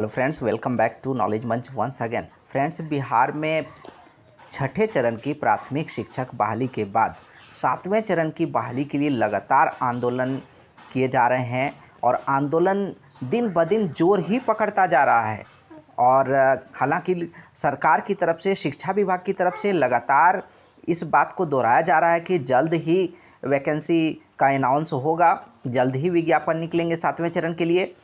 Hello friends, welcome back to knowledge Manch once again. Friends, Bihar में छठे चरण की प्राथमिक शिक्षक बहाली के बाद सातवें चरण की बहाली के लिए लगातार आंदोलन किए जा रहे हैं और आंदोलन दिन ब दिन जोर ही पकड़ता जा रहा है। और हालांकि सरकार की तरफ से, शिक्षा विभाग की तरफ से लगातार इस बात को दोहराया जा रहा है कि जल्द ही वैकेंसी का अनाउंस होगा, जल्द ही विज्ञापन निकलेंगे सातवें चरण के लिए।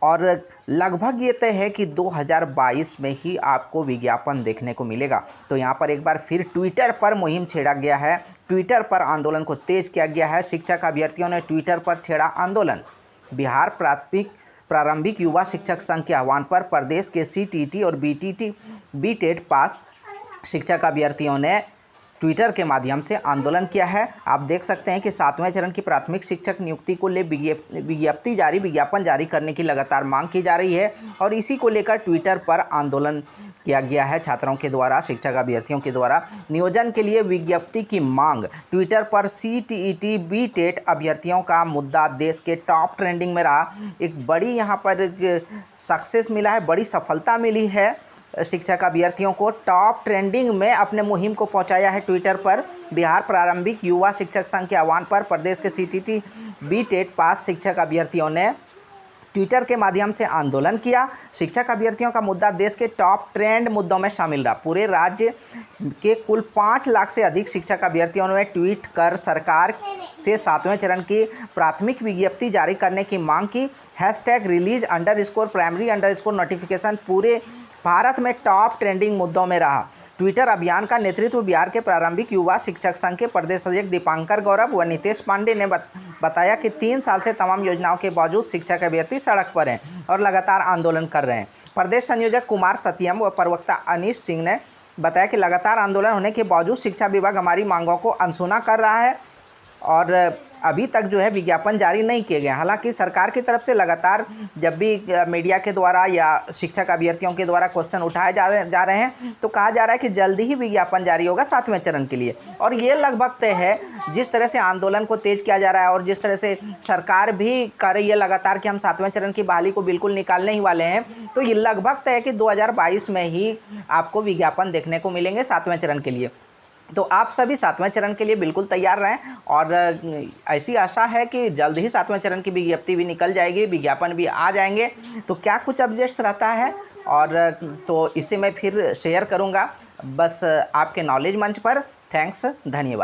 और लगभग ये तय है कि 2022 में ही आपको विज्ञापन देखने को मिलेगा। तो यहाँ पर एक बार फिर ट्विटर पर मुहिम छेड़ा गया है, ट्विटर पर आंदोलन को तेज किया गया है। शिक्षक अभ्यर्थियों ने ट्विटर पर छेड़ा आंदोलन। बिहार प्रारंभिक युवा शिक्षक संघ के आह्वान पर प्रदेश के सीटीटी और बीटेट पास शिक्षक अभ्यर्थियों ने ट्विटर के माध्यम से आंदोलन किया है। आप देख सकते हैं कि सातवें चरण की प्राथमिक शिक्षक नियुक्ति को ले विज्ञापन जारी करने की लगातार मांग की जा रही है और इसी को लेकर ट्विटर पर आंदोलन किया गया है छात्रों के द्वारा, शिक्षक अभ्यर्थियों के द्वारा। नियोजन के लिए विज्ञप्ति की मांग। ट्विटर पर सीटीईटी बीटेट अभ्यर्थियों का मुद्दा देश के टॉप ट्रेंडिंग में रहा। एक बड़ी यहाँ पर सक्सेस मिला है, बड़ी सफलता मिली है। शिक्षक अभ्यर्थियों को टॉप ट्रेंडिंग में अपने मुहिम को पहुंचाया है ट्विटर पर। बिहार प्रारंभिक युवा शिक्षक संघ के आह्वान पर प्रदेश के सीटीटी बीटेट पास शिक्षक अभ्यर्थियों ने ट्विटर के माध्यम से आंदोलन किया। शिक्षक अभ्यर्थियों का मुद्दा देश के टॉप ट्रेंड मुद्दों में शामिल रहा। पूरे राज्य के कुल 5 लाख से अधिक शिक्षक अभ्यर्थियों ने ट्वीट कर सरकार से सातवें चरण की प्राथमिक विज्ञप्ति जारी करने की मांग की। #release_primary_notification पूरे भारत में टॉप ट्रेंडिंग मुद्दों में रहा। ट्विटर अभियान का नेतृत्व बिहार के प्रारंभिक युवा शिक्षक संघ के प्रदेश अध्यक्ष दीपांकर गौरव व नितेश पांडे ने बताया कि 3 साल से तमाम योजनाओं के बावजूद शिक्षक अभ्यर्थी सड़क पर हैं और लगातार आंदोलन कर रहे हैं। प्रदेश संयोजक कुमार सत्यम व प्रवक्ता अनीश सिंह ने बताया कि लगातार आंदोलन होने के बावजूद शिक्षा विभाग हमारी मांगों को अनसुना कर रहा है और अभी तक जो है विज्ञापन जारी नहीं किए गए। हालांकि सरकार की तरफ से लगातार जब भी मीडिया के द्वारा या शिक्षक अभ्यर्थियों के द्वारा क्वेश्चन उठाए जा रहे हैं तो कहा जा रहा है कि जल्दी ही विज्ञापन जारी होगा सातवें चरण के लिए। और ये लगभग तय है, जिस तरह से आंदोलन को तेज किया जा रहा है और जिस तरह से सरकार भी कर रही है लगातार कि हम सातवें चरण की बहाली को बिल्कुल निकालने ही वाले हैं, तो ये लगभग तय है कि 2022 में ही आपको विज्ञापन देखने को मिलेंगे सातवें चरण के लिए। तो आप सभी सातवें चरण के लिए बिल्कुल तैयार रहें और ऐसी आशा है कि जल्द ही सातवें चरण की विज्ञप्ति भी निकल जाएगी, विज्ञापन भी आ जाएंगे। तो क्या कुछ अपडेट्स रहता है और तो इसे मैं फिर शेयर करूंगा बस आपके नॉलेज मंच पर। थैंक्स, धन्यवाद।